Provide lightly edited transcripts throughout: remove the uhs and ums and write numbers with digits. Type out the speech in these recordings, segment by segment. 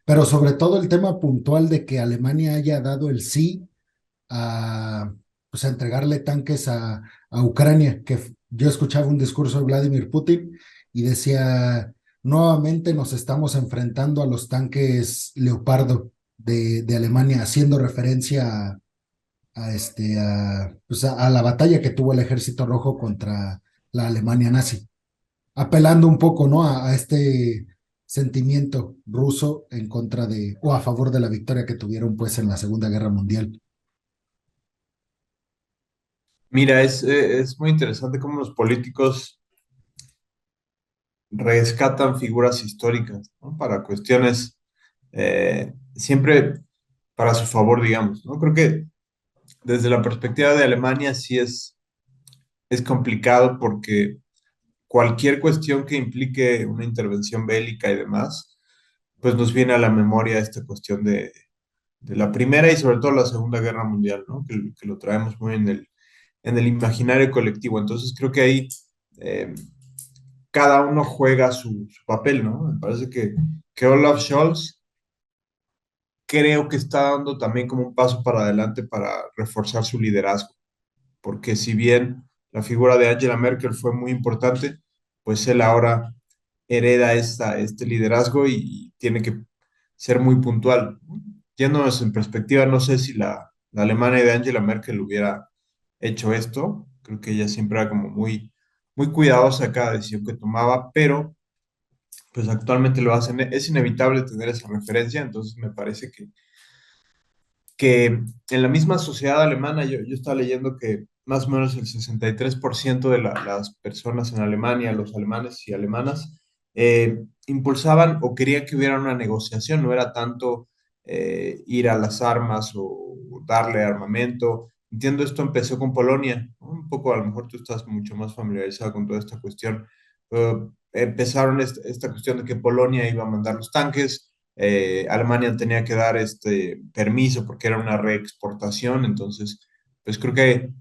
pero sobre todo el tema puntual de que Alemania haya dado el sí a, pues a entregarle tanques a Ucrania, yo escuchaba un discurso de Vladimir Putin y decía, nuevamente nos estamos enfrentando a los tanques Leopardo de Alemania, haciendo referencia pues a la batalla que tuvo el Ejército Rojo contra la Alemania nazi, apelando un poco, ¿no? A este sentimiento ruso en contra de, o a favor de la victoria que tuvieron pues en la Segunda Guerra Mundial. Mira, es muy interesante cómo los políticos rescatan figuras históricas, ¿no? Para cuestiones siempre para su favor, digamos, ¿no? Creo que desde la perspectiva de Alemania sí es complicado porque cualquier cuestión que implique una intervención bélica y demás, pues nos viene a la memoria esta cuestión de la Primera y sobre todo la Segunda Guerra Mundial, ¿no? Que lo traemos muy en el imaginario colectivo. Entonces creo que ahí eh, cada uno juega su papel, ¿no? Me parece que Olaf Scholz creo que está dando también como un paso para adelante para reforzar su liderazgo, porque si bien la figura de Angela Merkel fue muy importante, pues él ahora hereda este liderazgo y tiene que ser muy puntual. Yéndonos en perspectiva, no sé si la Alemania de Angela Merkel hubiera hecho esto. Creo que ella siempre era como muy cuidadosa a cada decisión que tomaba, pero pues actualmente lo hacen. Es inevitable tener esa referencia, entonces me parece que en la misma sociedad alemana, yo estaba leyendo que más o menos el 63% de las personas en Alemania, los alemanes y alemanas, impulsaban o querían que hubiera una negociación, no era tanto ir a las armas o darle armamento. Entiendo, esto empezó con Polonia, ¿no? Un poco, a lo mejor tú estás mucho más familiarizado con toda esta cuestión. Empezaron esta cuestión de que Polonia iba a mandar los tanques, Alemania tenía que dar este permiso porque era una reexportación, entonces, pues creo que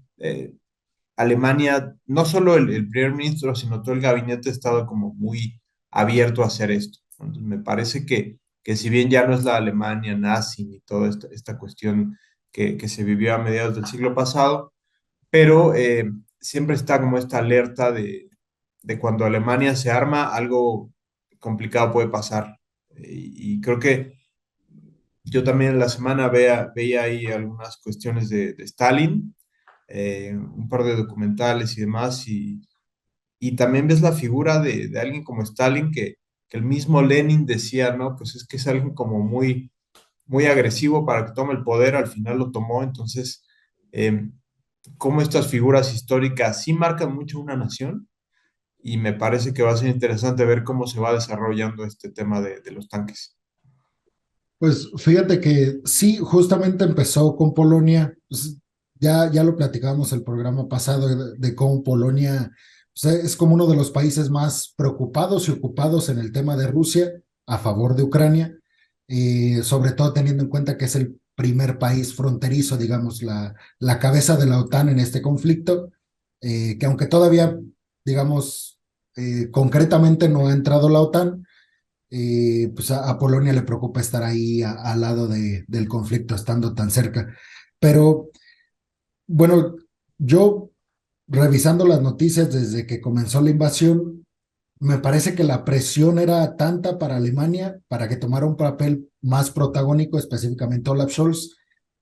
Alemania, no solo el primer ministro, sino todo el gabinete ha estado como muy abierto a hacer esto. Entonces, me parece que si bien ya no es la Alemania nazi ni toda esta cuestión que se vivió a mediados del siglo pasado, pero siempre está como esta alerta de cuando Alemania se arma, algo complicado puede pasar. Y creo que yo también en la semana veía ahí algunas cuestiones de Stalin, un par de documentales y demás, y también ves la figura de alguien como Stalin, que el mismo Lenin decía, ¿no? Pues es que es alguien como muy agresivo para que tome el poder, al final lo tomó, entonces, eh, cómo estas figuras históricas sí marcan mucho una nación, y me parece que va a ser interesante ver cómo se va desarrollando este tema de los tanques. Pues fíjate que sí, justamente empezó con Polonia, pues, ya lo platicábamos el programa pasado de cómo Polonia, o sea, es como uno de los países más preocupados y ocupados en el tema de Rusia a favor de Ucrania, sobre todo teniendo en cuenta que es el primer país fronterizo, digamos, la cabeza de la OTAN en este conflicto, que aunque todavía, digamos, concretamente no ha entrado la OTAN, pues a Polonia le preocupa estar ahí al lado del conflicto, estando tan cerca. Pero bueno, yo revisando las noticias desde que comenzó la invasión, me parece que la presión era tanta para Alemania para que tomara un papel más protagónico, específicamente Olaf Scholz,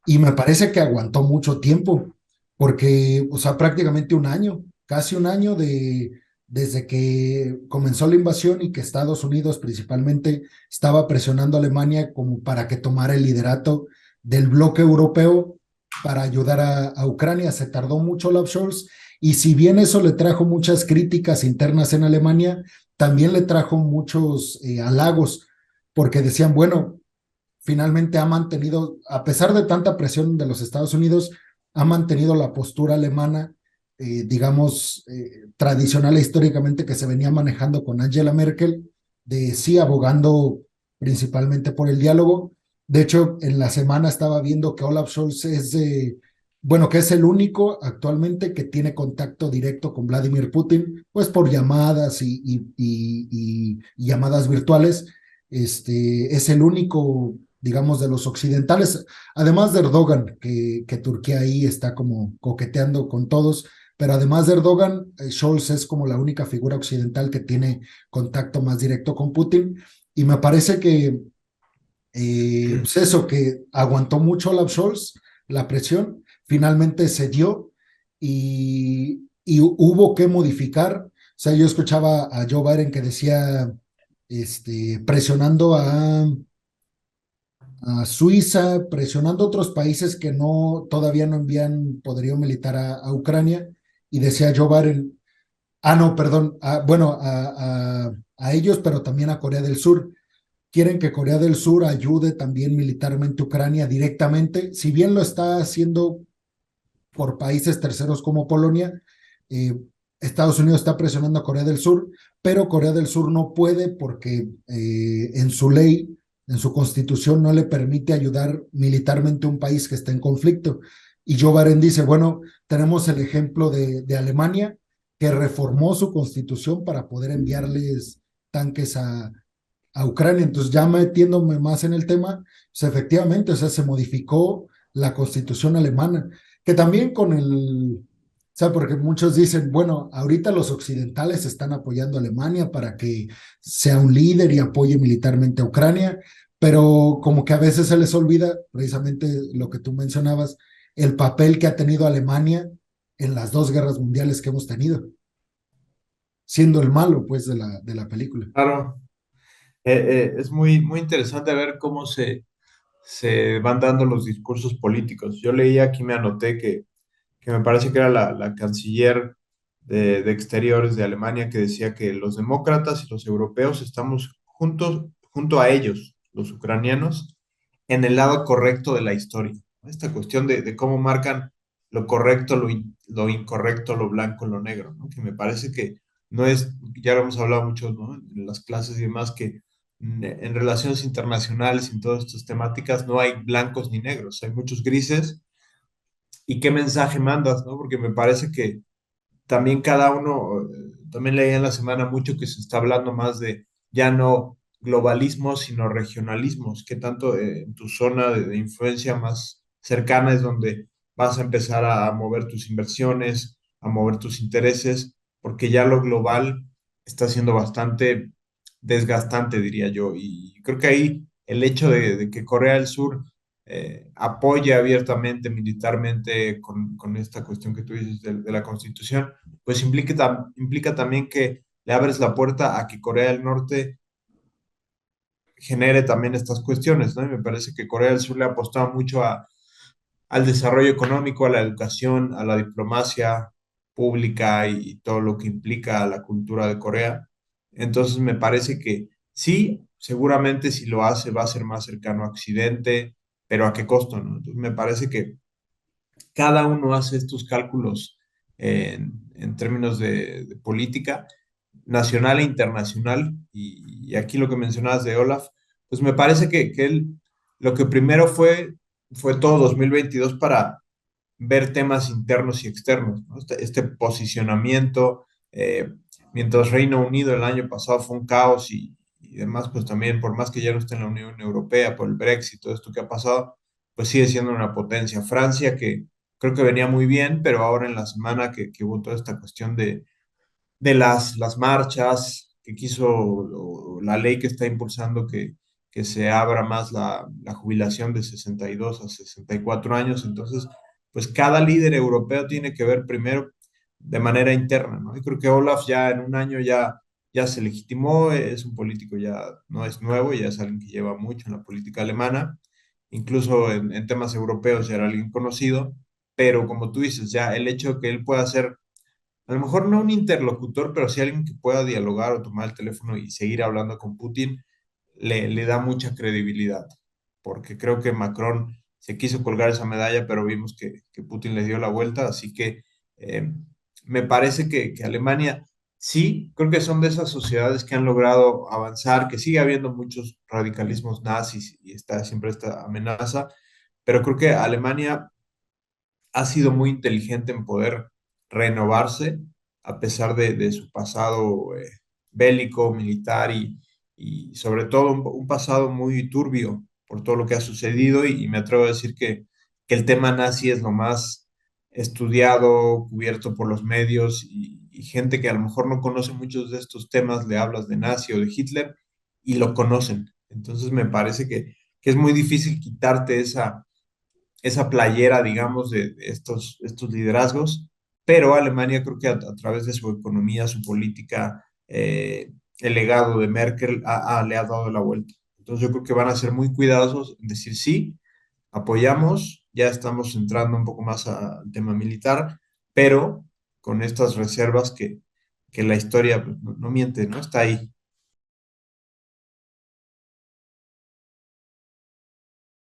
y me parece que aguantó mucho tiempo, porque, o sea, prácticamente un año, casi un año desde que comenzó la invasión y que Estados Unidos principalmente estaba presionando a Alemania como para que tomara el liderato del bloque europeo para ayudar a Ucrania. Se tardó mucho Olaf Scholz y si bien eso le trajo muchas críticas internas en Alemania, también le trajo muchos halagos, porque decían, bueno, finalmente ha mantenido, a pesar de tanta presión de los Estados Unidos, ha mantenido la postura alemana, digamos, tradicional e históricamente que se venía manejando con Angela Merkel, de sí abogando principalmente por el diálogo. De hecho, en la semana estaba viendo que Olaf Scholz bueno, que es el único actualmente que tiene contacto directo con Vladimir Putin, pues por llamadas y llamadas virtuales, es el único, digamos, de los occidentales, además de Erdogan, que Turquía ahí está como coqueteando con todos, pero además de Erdogan, Scholz es como la única figura occidental que tiene contacto más directo con Putin. Y me parece que, pues eso, que aguantó mucho Olaf Scholz, la presión, finalmente se dio y hubo que modificar. O sea, yo escuchaba a Joe Biden que decía, presionando a Suiza, presionando a otros países que no, todavía no envían poderío militar a Ucrania, y decía Joe Biden, no, perdón, bueno, a ellos, pero también a Corea del Sur. Quieren que Corea del Sur ayude también militarmente a Ucrania directamente, si bien lo está haciendo por países terceros como Polonia. eh, Estados Unidos está presionando a Corea del Sur, pero Corea del Sur no puede porque en su ley, en su constitución, no le permite ayudar militarmente a un país que está en conflicto. Y Joe Biden dice, bueno, tenemos el ejemplo de Alemania, que reformó su constitución para poder enviarles tanques a Ucrania. Entonces, ya metiéndome más en el tema, pues efectivamente, o sea, se modificó la constitución alemana, que también con o sea, porque muchos dicen, bueno, ahorita los occidentales están apoyando a Alemania para que sea un líder y apoye militarmente a Ucrania, pero como que a veces se les olvida precisamente lo que tú mencionabas, el papel que ha tenido Alemania en las dos guerras mundiales que hemos tenido, siendo el malo, pues, de la película. Claro, es muy, muy interesante ver cómo se van dando los discursos políticos. Yo leí aquí, me anoté que me parece que era la canciller de Exteriores de Alemania que decía que los demócratas y los europeos estamos juntos, junto a ellos, los ucranianos, en el lado correcto de la historia. Esta cuestión de cómo marcan lo correcto, lo incorrecto, lo blanco, lo negro, ¿no? Que me parece que no es, ya lo hemos hablado mucho, ¿no? En las clases y demás, que en relaciones internacionales y en todas estas temáticas no hay blancos ni negros, hay muchos grises. ¿Y qué mensaje mandas, no? Porque me parece que también cada uno, también leí en la semana mucho que se está hablando más de ya no globalismos, sino regionalismos, que tanto en tu zona de influencia más cercana es donde vas a empezar a mover tus inversiones, a mover tus intereses, porque ya lo global está siendo bastante desgastante, diría yo. Y creo que ahí el hecho de que Corea del Sur apoye abiertamente militarmente con esta cuestión que tú dices de la Constitución, pues implica también que le abres la puerta a que Corea del Norte genere también estas cuestiones, ¿no? Y me parece que Corea del Sur le ha apostado mucho al desarrollo económico, a la educación, a la diplomacia pública y todo lo que implica la cultura de Corea. Entonces me parece que sí, seguramente si lo hace va a ser más cercano a Occidente, pero ¿a qué costo, no? Entonces me parece que cada uno hace estos cálculos en términos de política nacional e internacional. Y aquí lo que mencionabas de Olaf, pues me parece que él lo que primero fue todo 2022 para ver temas internos y externos, ¿no? Este posicionamiento, mientras Reino Unido el año pasado fue un caos y demás, pues también, por más que ya no esté en la Unión Europea, por el Brexit, todo esto que ha pasado, pues sigue siendo una potencia. Francia, que creo que venía muy bien, pero ahora en la semana que hubo toda esta cuestión de las marchas, que quiso, o la ley que está impulsando que se abra más la jubilación de 62 a 64 años. Entonces, pues cada líder europeo tiene que ver primero de manera interna, ¿no? Y creo que Olaf ya en un año ya se legitimó, es un político ya no es nuevo, ya es alguien que lleva mucho en la política alemana, incluso en temas europeos ya era alguien conocido, pero como tú dices, ya el hecho de que él pueda ser a lo mejor no un interlocutor, pero sí alguien que pueda dialogar o tomar el teléfono y seguir hablando con Putin, le da mucha credibilidad, porque creo que Macron se quiso colgar esa medalla, pero vimos que Putin le dio la vuelta, así que eh, me parece que Alemania sí, creo que son de esas sociedades que han logrado avanzar, que sigue habiendo muchos radicalismos nazis y está siempre esta amenaza, pero creo que Alemania ha sido muy inteligente en poder renovarse a pesar de su pasado bélico, militar y sobre todo un pasado muy turbio por todo lo que ha sucedido y me atrevo a decir que el tema nazi es lo más estudiado, cubierto por los medios y gente que a lo mejor no conoce muchos de estos temas, le hablas de nazi o de Hitler y lo conocen. Entonces me parece que es muy difícil quitarte esa playera, digamos, de estos liderazgos, pero Alemania creo que a través de su economía, su política, el legado de Merkel le ha dado la vuelta. Entonces yo creo que van a ser muy cuidadosos en decir sí, apoyamos, ya estamos entrando un poco más al tema militar, pero con estas reservas que la historia pues, no miente, ¿no? Está ahí.